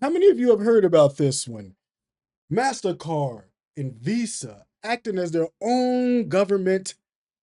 How many of you have heard about this one? Mastercard and Visa acting as their own government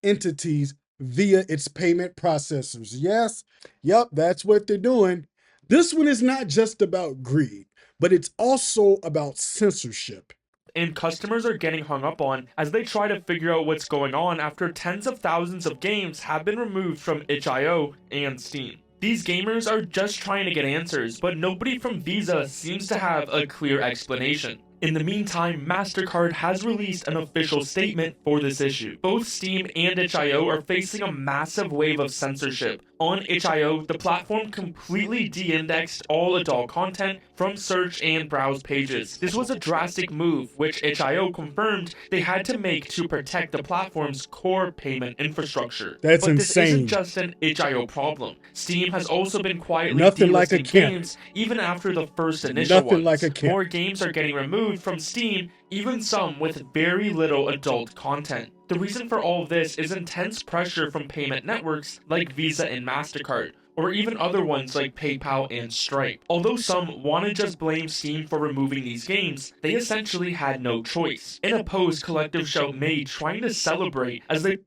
entities via its payment processors. Yes, yep, that's what they're doing. This one is not just about greed, but it's also about censorship. And customers are getting hung up on as they try to figure out what's going on after tens of thousands of games have been removed from itch.io and Steam. These gamers are just trying to get answers, but nobody from Visa seems to have a clear explanation. In the meantime, Mastercard has released an official statement for this issue. Both Steam and itch.io are facing a massive wave of censorship. On itch.io, the platform completely de-indexed all adult content from search and browse pages. This was a drastic move, which itch.io confirmed they had to make to protect the platform's core payment infrastructure. That's But this isn't insane. just an itch.io problem. Steam has also been quietly Nothing like a delisting camp. games even after the first initial Nothing like a ones. camp. More games are getting removed from Steam, even some with very little adult content. The reason for all of this is intense pressure from payment networks like Visa and Mastercard, or even other ones like PayPal and Stripe. Although some want to just blame Steam for removing these games, they essentially had no choice. In a post Collective Shout made trying to celebrate as they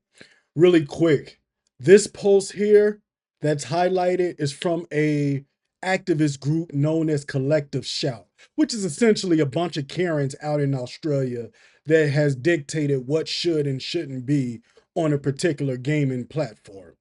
Really quick, this post here that's highlighted is from a activist group known as Collective Shout, which is essentially a bunch of Karens out in Australia that has dictated what should and shouldn't be on a particular gaming platform.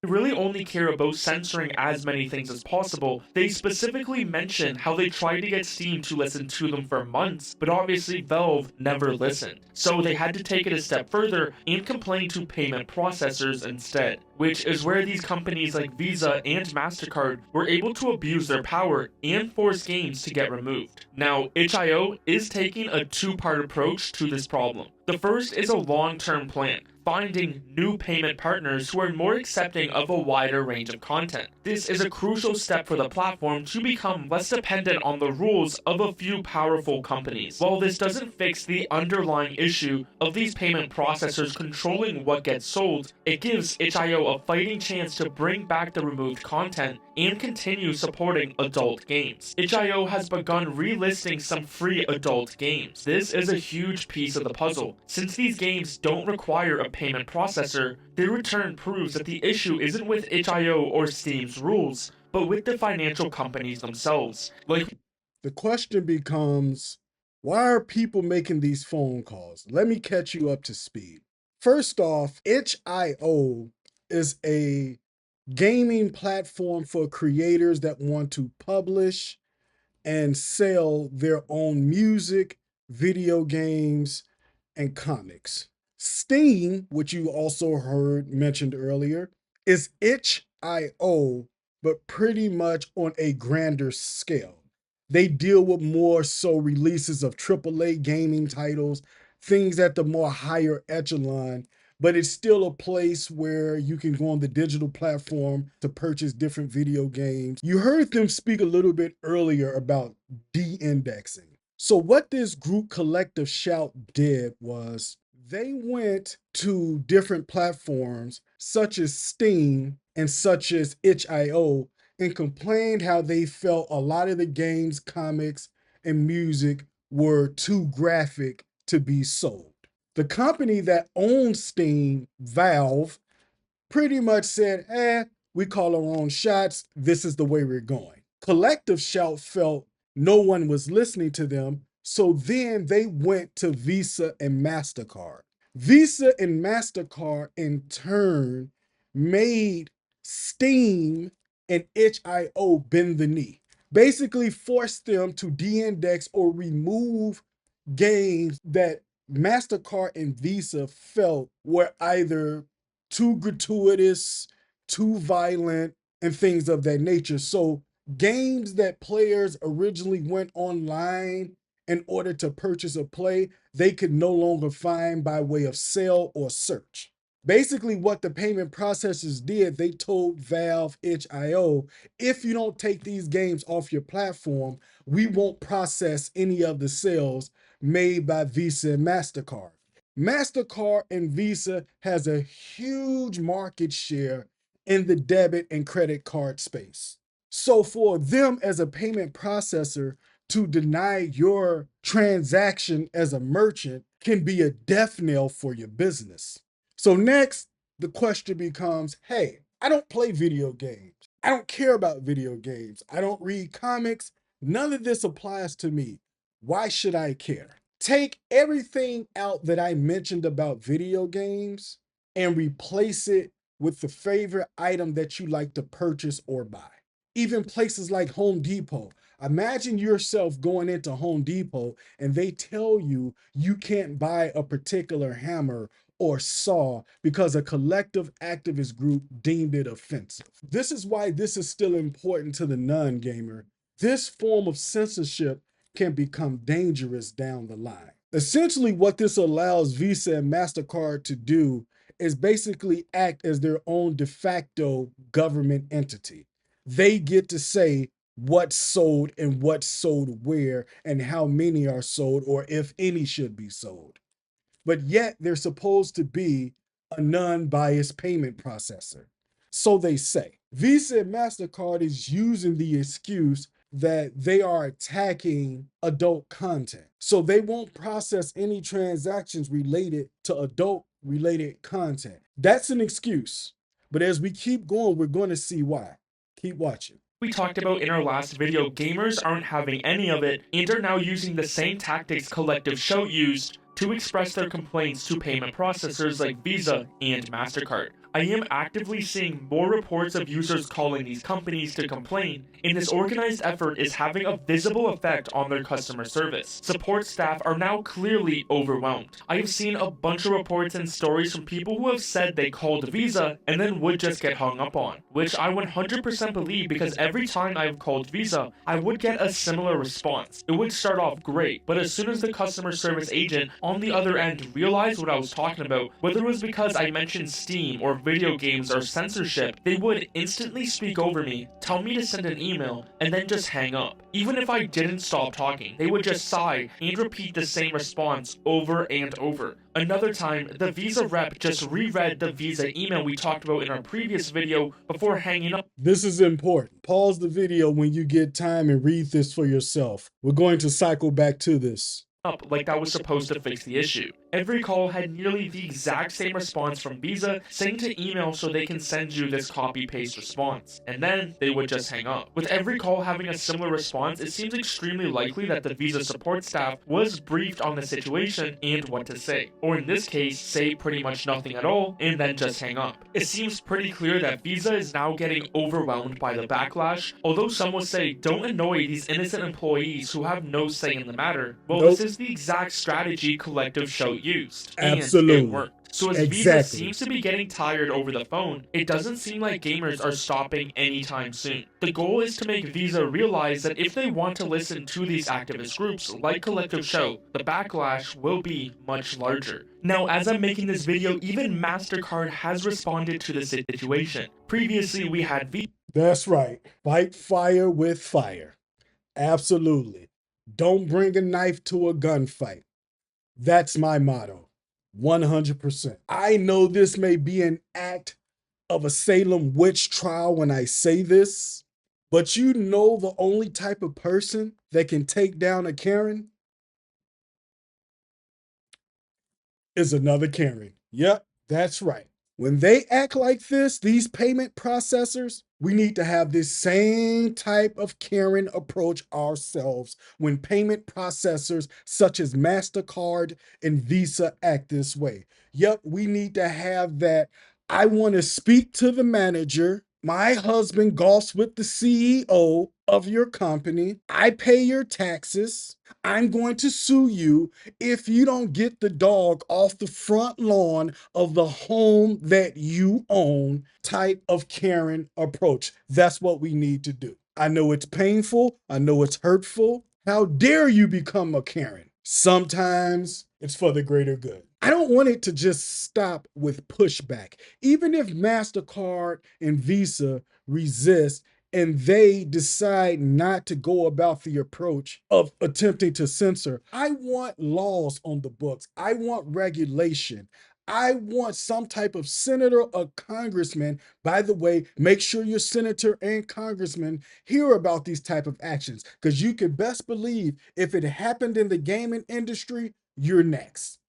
really only care about censoring as many things as possible. They specifically mention how they tried to get Steam to listen to them for months, but obviously Valve never listened. So they had to take it a step further and complain to payment processors instead, which is where these companies like Visa and Mastercard were able to abuse their power and force games to get removed. Now, itch.io is taking a two-part approach to this problem. The first is a long-term plan, finding new payment partners who are more accepting of a wider range of content. This is a crucial step for the platform to become less dependent on the rules of a few powerful companies. While this doesn't fix the underlying issue of these payment processors controlling what gets sold, it gives itch.io a fighting chance to bring back the removed content and continue supporting adult games. Itch.io has begun relisting some free adult games. This is a huge piece of the puzzle. Since these games don't require a payment processor, their return proves that the issue isn't with itch.io or Steam's rules, but with the financial companies themselves. Like, The question becomes, why are people making these phone calls? Let me catch you up to speed. First off, itch.io is a gaming platform for creators that want to publish and sell their own music, video games, and comics. Steam, which you also heard mentioned earlier, is itch.io, but pretty much on a grander scale. They deal with more so releases of AAA gaming titles, things at the more higher echelon, but it's still a place where you can go on the digital platform to purchase different video games. You heard them speak a little bit earlier about de-indexing. So what this group Collective Shout did was they went to different platforms such as Steam and such as itch.io and complained how they felt a lot of the games, comics, and music were too graphic to be sold. The company that owns Steam, Valve, pretty much said, we call our own shots. This is the way we're going. Collective Shout felt no one was listening to them. So then they went to Visa and MasterCard. Visa and MasterCard in turn made Steam and itch.io bend the knee. Basically forced them to de-index or remove games that MasterCard and Visa felt were either too gratuitous, too violent, and things of that nature. So, games that players originally went online in order to purchase or play, they could no longer find by way of sale or search. Basically, what the payment processors did, they told Valve itch.io, if you don't take these games off your platform, we won't process any of the sales made by Visa and MasterCard. MasterCard and Visa has a huge market share in the debit and credit card space. So for them as a payment processor to deny your transaction as a merchant can be a death knell for your business. So next, the question becomes, hey, I don't play video games. I don't care about video games. I don't read comics. None of this applies to me. Why should I care? Take everything out that I mentioned about video games and replace it with the favorite item that you like to purchase or buy. Even places like Home Depot. Imagine yourself going into Home Depot and they tell you you can't buy a particular hammer or saw because a collective activist group deemed it offensive. This is why this is still important to the non gamer. This form of censorship can become dangerous down the line. Essentially, what this allows Visa and MasterCard to do is basically act as their own de facto government entity. They get to say what's sold and what's sold where and how many are sold or if any should be sold. But yet they're supposed to be a non-biased payment processor. So they say. Visa and MasterCard is using the excuse that they are attacking adult content. So they won't process any transactions related to adult related content. That's an excuse. But as we keep going, we're going to see why. Keep watching. We talked about in our last video, gamers aren't having any of it and are now using the same tactics Collective Shout used to express their complaints to payment processors like Visa and Mastercard. I am actively seeing more reports of users calling these companies to complain, and this organized effort is having a visible effect on their customer service. Support staff are now clearly overwhelmed. I have seen a bunch of reports and stories from people who have said they called Visa and then would just get hung up on, which I 100% believe because every time I've called Visa, I would get a similar response. It would start off great, but as soon as the customer service agent on the other end realized what I was talking about, whether it was because I mentioned Steam or video games or censorship, they would instantly speak over me, tell me to send an email, and then just hang up. Even if I didn't stop talking, they would just sigh and repeat the same response over and over. Another time, the Visa rep just reread the Visa email we talked about in our previous video before hanging up. This is important. Pause the video when you get time and read this for yourself. We're going to cycle back to this. Like that was supposed to fix the issue. Every call had nearly the exact same response from Visa saying to email so they can send you this copy-paste response, and then they would just hang up. With every call having a similar response, it seems extremely likely that the Visa support staff was briefed on the situation and what to say, or in this case, say pretty much nothing at all and then just hang up. It seems pretty clear that Visa is now getting overwhelmed by the backlash, although some will say don't annoy these innocent employees who have no say in the matter. Well, this is the exact strategy Collective Shout used, and Absolutely. it worked. So as Visa seems to be getting tired over the phone, it doesn't seem like gamers are stopping anytime soon. The goal is to make Visa realize that if they want to listen to these activist groups like Collective Shout, the backlash will be much larger. Now, as I'm making this video, even Mastercard has responded to the situation. Previously, we had That's right. Fight fire with fire. Absolutely. Don't bring a knife to a gunfight. That's my motto. 100%. I know this may be an act of a Salem witch trial when I say this, but you know the only type of person that can take down a Karen is another Karen. Yep, that's right. When they act like this, these payment processors, we need to have this same type of Karen approach ourselves when payment processors such as Mastercard and Visa act this way. Yep, we need to have that. I want to speak to the manager. My husband golfs with the CEO of your company. I pay your taxes. I'm going to sue you if you don't get the dog off the front lawn of the home that you own type of Karen approach. That's what we need to do. I know it's painful. I know it's hurtful. How dare you become a Karen? Sometimes it's for the greater good. I don't want it to just stop with pushback. Even if MasterCard and Visa resist, and they decide not to go about the approach of attempting to censor, I want laws on the books. I want regulation. I want some type of senator or congressman. By the way, make sure your senator and congressman hear about these type of actions, because you can best believe if it happened in the gaming industry, you're next.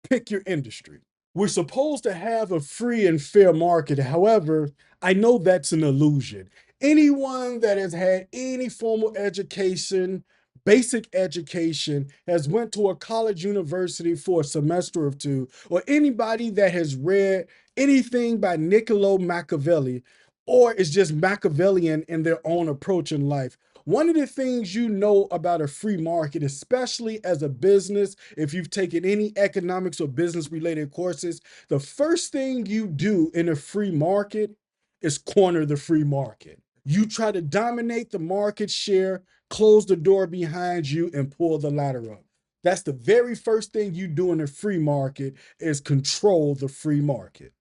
Pick your industry. We're supposed to have a free and fair market. However, I know that's an illusion. Anyone that has had any formal education, basic education, has went to a college university for a semester or two, or anybody that has read anything by Niccolo Machiavelli, or is just Machiavellian in their own approach in life. One of the things you know about a free market, especially as a business, if you've taken any economics or business related courses, the first thing you do in a free market is corner the free market. You try to dominate the market share, close the door behind you, and pull the ladder up. That's the very first thing you do in a free market, is control the free market.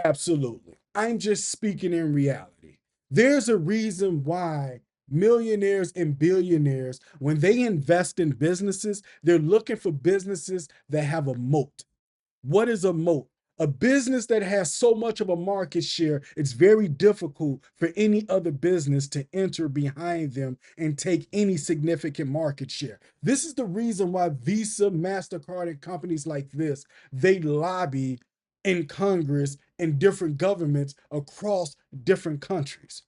Absolutely. I'm just speaking in reality. There's a reason why millionaires and billionaires, when they invest in businesses, they're looking for businesses that have a moat. What is a moat? A business that has so much of a market share, it's very difficult for any other business to enter behind them and take any significant market share. This is the reason why Visa, Mastercard, and companies like this, they lobby in Congress and different governments across different countries,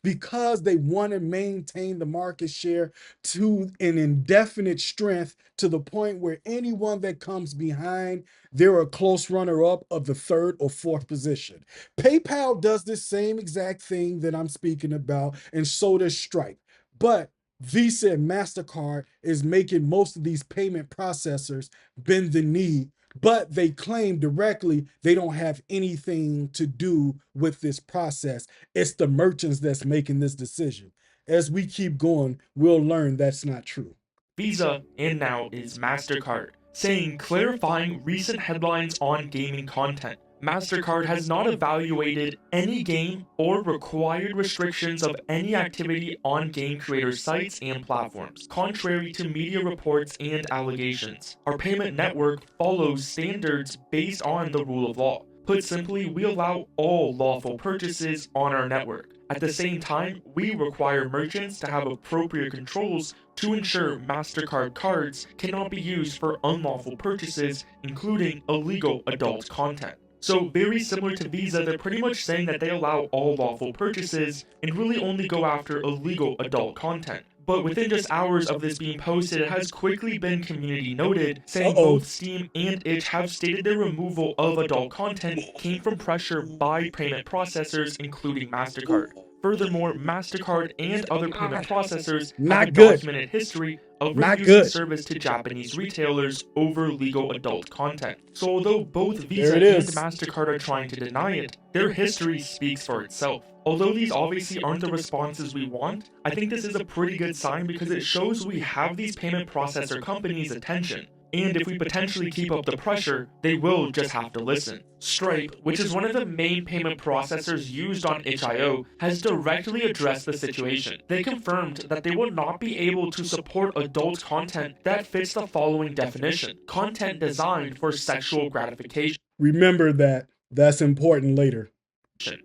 because they want to maintain the market share to an indefinite strength, to the point where anyone that comes behind, they're a close runner up of the third or fourth position. PayPal does this same exact thing that I'm speaking about, and so does Stripe. But Visa and MasterCard is making most of these payment processors bend the knee, but they claim directly they don't have anything to do with this process. It's the merchants that's making this decision. As we keep going, we'll learn that's not true. Visa, and now is Mastercard, saying clarifying recent headlines on gaming content. Mastercard has not evaluated any game or required restrictions of any activity on game creator sites and platforms, contrary to media reports and allegations. Our payment network follows standards based on the rule of law. Put simply, we allow all lawful purchases on our network. At the same time, we require merchants to have appropriate controls to ensure MasterCard cards cannot be used for unlawful purchases, including illegal adult content. So, very similar to Visa, they're pretty much saying that they allow all lawful purchases and really only go after illegal adult content. But within just hours of this being posted, it has quickly been community noted, saying Uh-oh. both Steam and itch have stated their removal of adult content came from pressure by payment processors, including MasterCard. Furthermore, MasterCard and other payment processors have a Not good. documented history of Not refusing good. service to Japanese retailers over legal adult content. So, although both There Visa it and is. MasterCard are trying to deny it, their history speaks for itself. Although these obviously aren't the responses we want, I think this is a pretty good sign because it shows we have these payment processor companies' attention. And if we potentially keep up the pressure, they will just have to listen. Stripe, which is one of the main payment processors used on itch.io, has directly addressed the situation. They confirmed that they will not be able to support adult content that fits the following definition: content designed for sexual gratification. Remember that. That's important later.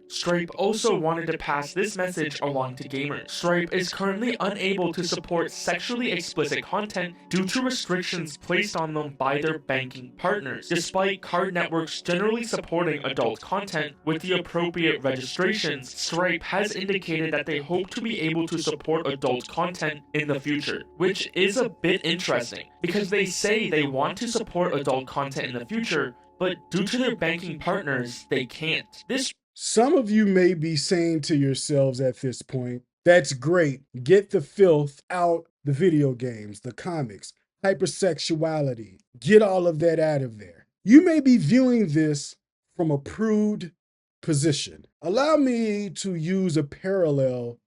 Stripe also wanted to pass this message along to gamers. Stripe is currently unable to support sexually explicit content due to restrictions placed on them by their banking partners, despite card networks generally supporting adult content with the appropriate registrations. Stripe has indicated that they hope to be able to support adult content in the future, which is a bit interesting because they say they want to support adult content in the future, but due to their banking partners, they can't. This Some of you may be saying to yourselves at this point, that's great. Get the filth out the video games, the comics, hypersexuality. Get all of that out of there. You may be viewing this from a prude position. Allow me to use a parallel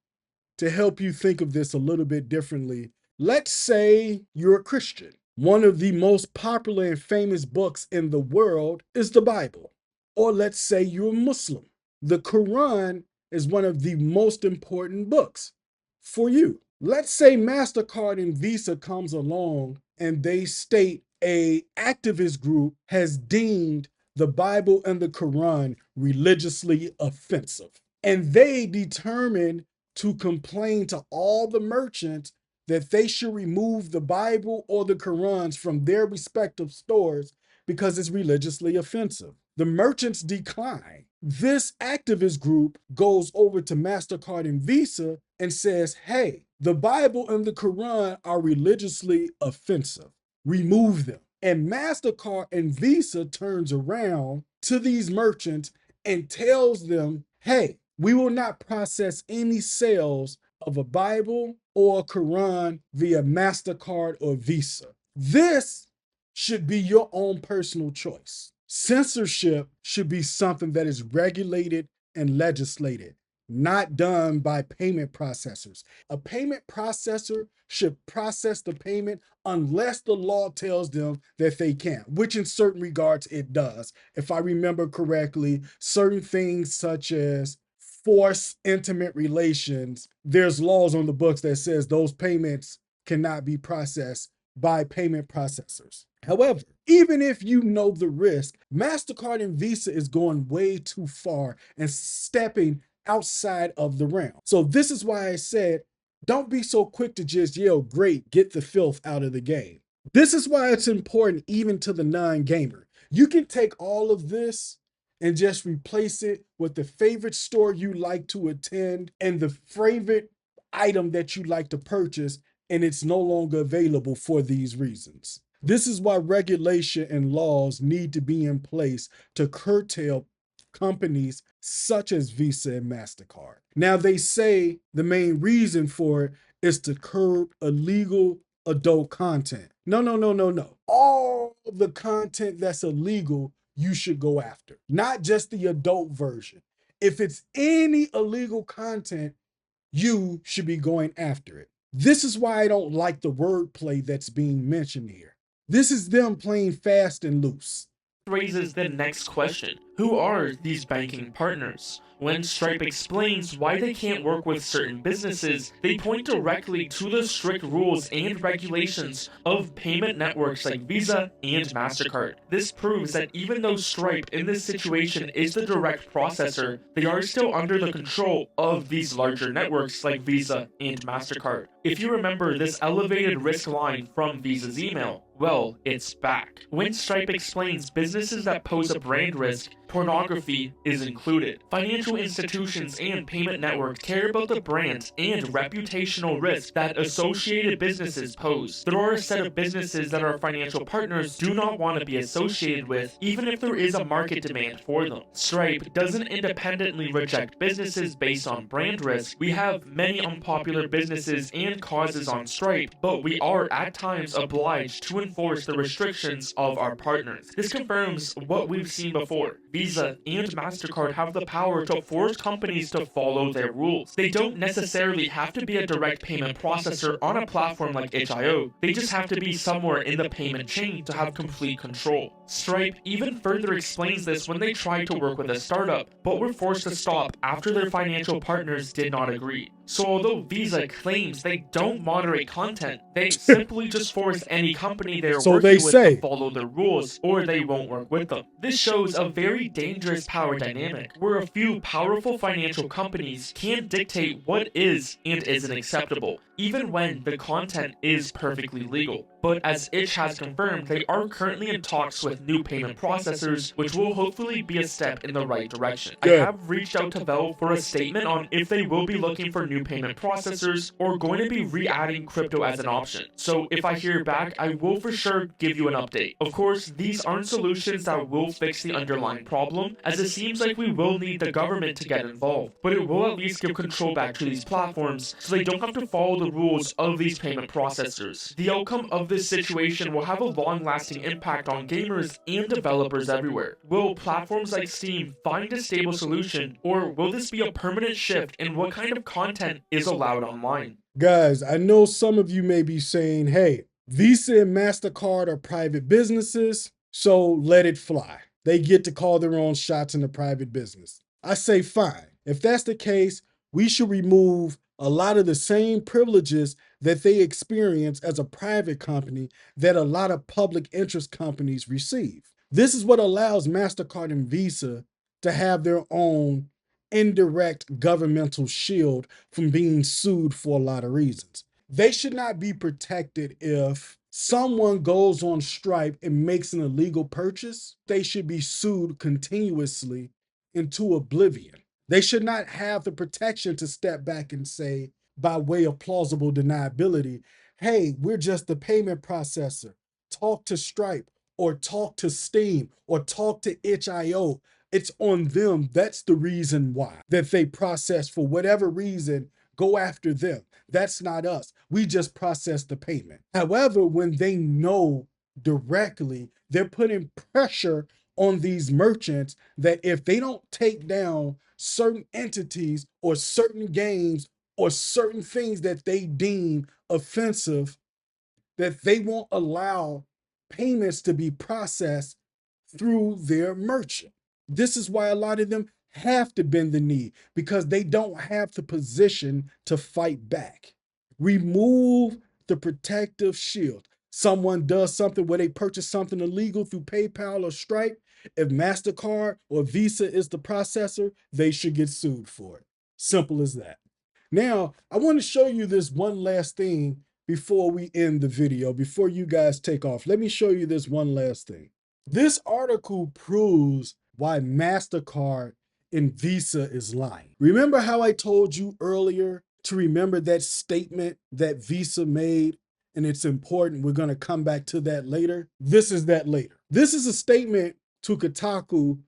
to help you think of this a little bit differently. Let's say you're a Christian. One of the most popular and famous books in the world is the Bible. Or let's say you're a Muslim. The Quran is one of the most important books for you. Let's say MasterCard and Visa comes along and they state a activist group has deemed the Bible and the Quran religiously offensive. And they determined to complain to all the merchants that they should remove the Bible or the Qurans from their respective stores because it's religiously offensive. The merchants decline. This activist group goes over to Mastercard and Visa and says, hey, the Bible and the Quran are religiously offensive. Remove them. And Mastercard and Visa turns around to these merchants and tells them, hey, we will not process any sales of a Bible or a Quran via Mastercard or Visa. This should be your own personal choice. Censorship should be something that is regulated and legislated, not done by payment processors. A payment processor should process the payment unless the law tells them that they can't, which in certain regards it does. If I remember correctly, certain things such as forced intimate relations, there's laws on the books that says those payments cannot be processed by payment processors. However, even if you know the risk, MasterCard and Visa is going way too far and stepping outside of the realm. So this is why I said, don't be so quick to just yell, great, get the filth out of the game. This is why it's important even to the non-gamer. You can take all of this and just replace it with the favorite store you like to attend and the favorite item that you like to purchase, and it's no longer available for these reasons. This is why regulation and laws need to be in place to curtail companies such as Visa and MasterCard. Now, they say the main reason for it is to curb illegal adult content. No, no, no, no, no. All the content that's illegal, you should go after, not just the adult version. If it's any illegal content, you should be going after it. This is why I don't like the wordplay that's being mentioned here. This is them playing fast and loose. Raises the next question. Who are these banking partners? When Stripe explains why they can't work with certain businesses, they point directly to the strict rules and regulations of payment networks like Visa and Mastercard. This proves that even though Stripe in this situation is the direct processor, they are still under the control of these larger networks like Visa and Mastercard. If you remember this elevated risk line from Visa's email, well, it's back. When Stripe explains businesses that pose a brand risk, pornography is included. Financial institutions and payment networks care about the brands and reputational risk that associated businesses pose. There are a set of businesses that our financial partners do not want to be associated with, even if there is a market demand for them. Stripe doesn't independently reject businesses based on brand risk. We have many unpopular businesses and causes on Stripe, but we are at times obliged to enforce the restrictions of our partners. This confirms what we've seen before. Visa and Mastercard have the power to force companies to follow their rules. They don't necessarily have to be a direct payment processor on a platform like itch.io. They just have to be somewhere in the payment chain to have complete control. Stripe even further explains this when they tried to work with a startup, but were forced to stop after their financial partners did not agree. So although Visa claims they don't moderate content, they simply just force any company they're working with to follow their rules, or they won't work with them. This shows a very dangerous power dynamic, where a few powerful financial companies can dictate what is and isn't acceptable, even when the content is perfectly legal. But as Itch has confirmed, they are currently in talks with new payment processors, which will hopefully be a step in the right direction. I have reached out to Valve for a statement on if they will be looking for new payment processors or going to be re-adding crypto as an option. So if I hear back, I will for sure give you an update. Of course, these aren't solutions that will fix the underlying problem, as it seems like we will need the government to get involved, but it will at least give control back to these platforms so they don't have to follow the rules of these payment processors. The outcome of this situation will have a long-lasting impact on gamers and developers everywhere. Will platforms like Steam find a stable solution, or will this be a permanent shift in what kind of content is allowed online? Guys, I know some of you may be saying, hey, Visa and MasterCard are private businesses, so let it fly. They get to call their own shots in the private business. I say fine. If that's the case, we should remove a lot of the same privileges that they experience as a private company that a lot of public interest companies receive. This is what allows Mastercard and Visa to have their own indirect governmental shield from being sued for a lot of reasons. They should not be protected if someone goes on Stripe and makes an illegal purchase. They should be sued continuously into oblivion. They should not have the protection to step back and say, by way of plausible deniability, hey, we're just the payment processor. Talk to Stripe or talk to Steam or talk to itch.io. It's on them. That's the reason why that they process for whatever reason. Go after them. That's not us. We just process the payment. However, when they know directly, they're putting pressure on these merchants that if they don't take down certain entities or certain games or certain things that they deem offensive, that they won't allow payments to be processed through their merchant. This is why a lot of them have to bend the knee because they don't have the position to fight back. Remove the protective shield. Someone does something where they purchase something illegal through PayPal or Stripe. If Mastercard or Visa is the processor, they should get sued for it. Simple as that. Now, I want to show you this one last thing before we end the video, before you guys take off. Let me show you this one last thing. This article proves why Mastercard and Visa is lying. Remember how I told you earlier to remember that statement that Visa made? And it's important. We're going to come back to that later. This is that later. This is a statement to Kotaku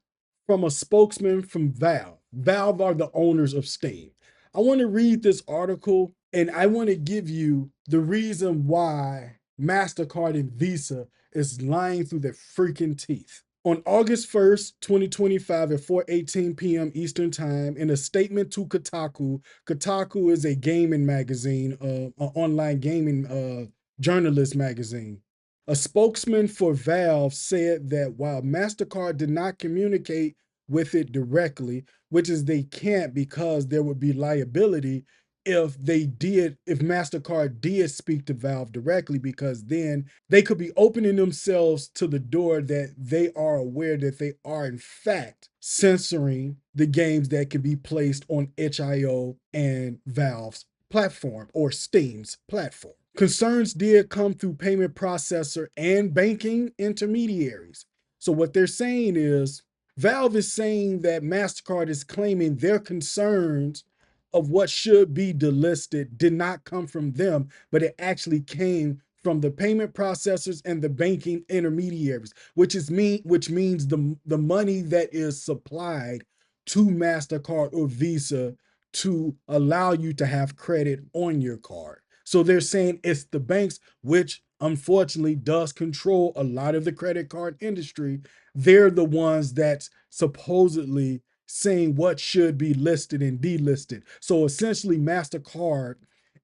from a spokesman from Valve. Valve are the owners of Steam. I want to read this article and I want to give you the reason why Mastercard and Visa is lying through their freaking teeth. On August 1st, 2025 at 4:18 p.m. Eastern Time, in a statement to Kotaku, Kotaku is a gaming magazine, an online gaming journalist magazine. A spokesman for Valve said that while Mastercard did not communicate with it directly, which is they can't because there would be liability if Mastercard did speak to Valve directly, because then they could be opening themselves to the door that they are aware that they are in fact censoring the games that could be placed on itch.io and Valve's platform or Steam's platform. Concerns did come through payment processor and banking intermediaries. So what they're saying is Valve is saying that Mastercard is claiming their concerns of what should be delisted did not come from them, but it actually came from the payment processors and the banking intermediaries, which means the money that is supplied to Mastercard or Visa to allow you to have credit on your card. So they're saying it's the banks, which unfortunately does control a lot of the credit card industry. They're the ones that's supposedly saying what should be listed and delisted. So essentially, MasterCard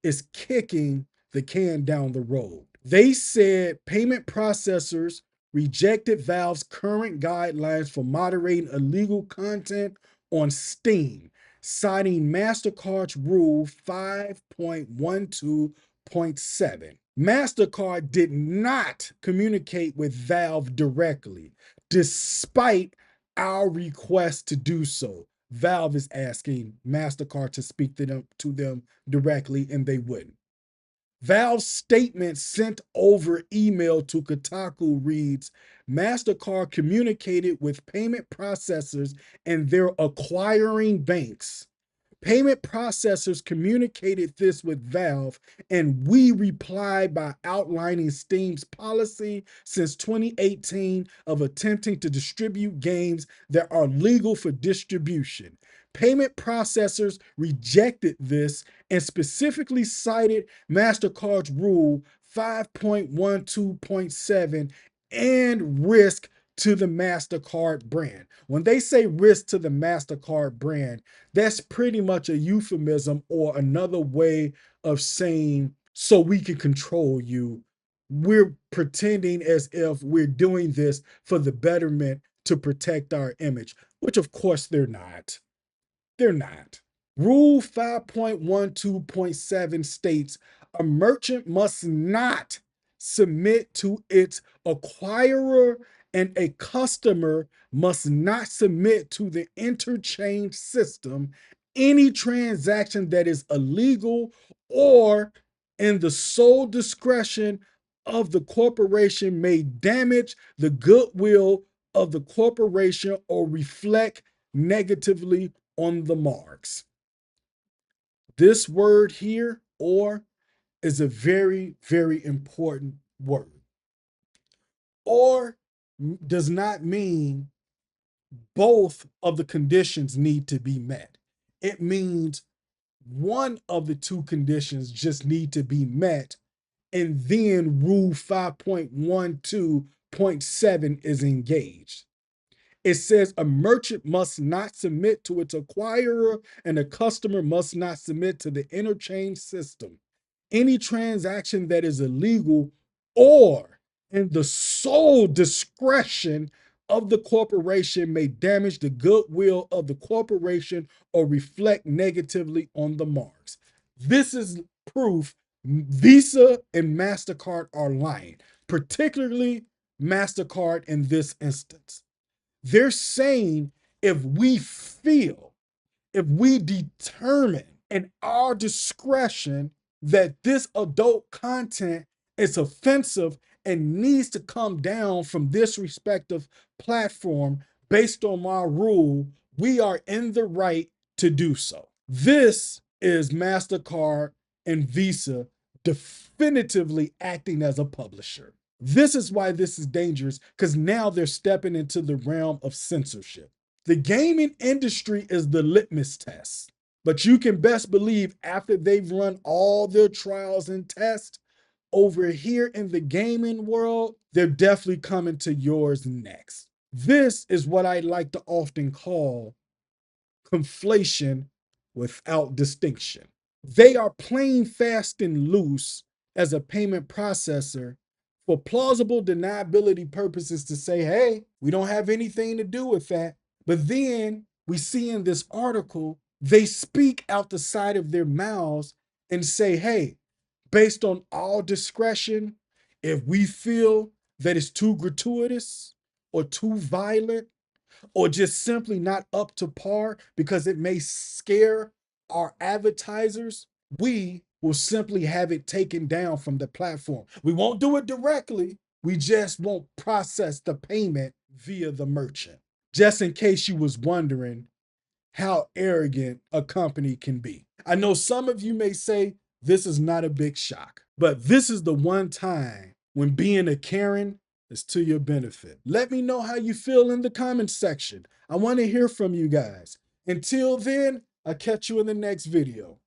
is kicking the can down the road. They said payment processors rejected Valve's current guidelines for moderating illegal content on Steam, citing MasterCard's Rule 5.12.7. MasterCard did not communicate with Valve directly, despite our request to do so. Valve is asking MasterCard to speak to them directly, and they wouldn't. Valve's statement sent over email to Kotaku reads, MasterCard communicated with payment processors and their acquiring banks. Payment processors communicated this with Valve, and we replied by outlining Steam's policy since 2018 of attempting to distribute games that are legal for distribution. Payment processors rejected this and specifically cited MasterCard's Rule 5.12.7 and risk to the MasterCard brand. When they say risk to the MasterCard brand, that's pretty much a euphemism or another way of saying, so we can control you. We're pretending as if we're doing this for the betterment to protect our image, which of course they're not. They're not. Rule 5.12.7 states a merchant must not submit to its acquirer and a customer must not submit to the interchange system any transaction that is illegal or in the sole discretion of the corporation may damage the goodwill of the corporation or reflect negatively on the marks. This word here, or, is a very, very important word. Or does not mean both of the conditions need to be met. It means one of the two conditions just need to be met, and then rule 5.12.7 is engaged. It says a merchant must not submit to its acquirer and a customer must not submit to the interchange system any transaction that is illegal or in the sole discretion of the corporation may damage the goodwill of the corporation or reflect negatively on the marks. This is proof Visa and Mastercard are lying, particularly Mastercard in this instance. They're saying if we feel, if we determine in our discretion that this adult content is offensive and needs to come down from this respective platform based on my rule, we are in the right to do so. This is MasterCard and Visa definitively acting as a publisher. This is why this is dangerous, because now they're stepping into the realm of censorship. The gaming industry is the litmus test, but you can best believe after they've run all their trials and tests over here in the gaming world, they're definitely coming to yours next. This is what I like to often call conflation without distinction. They are playing fast and loose as a payment processor for plausible deniability purposes to say, hey, we don't have anything to do with that. But then we see in this article, they speak out the side of their mouths and say, hey, based on all discretion, if we feel that it's too gratuitous or too violent or just simply not up to par because it may scare our advertisers, we will simply have it taken down from the platform. We won't do it directly. We just won't process the payment via the merchant. Just in case you was wondering how arrogant a company can be. I know some of you may say this is not a big shock, but this is the one time when being a Karen is to your benefit. Let me know how you feel in the comments section. I want to hear from you guys. Until then, I'll catch you in the next video.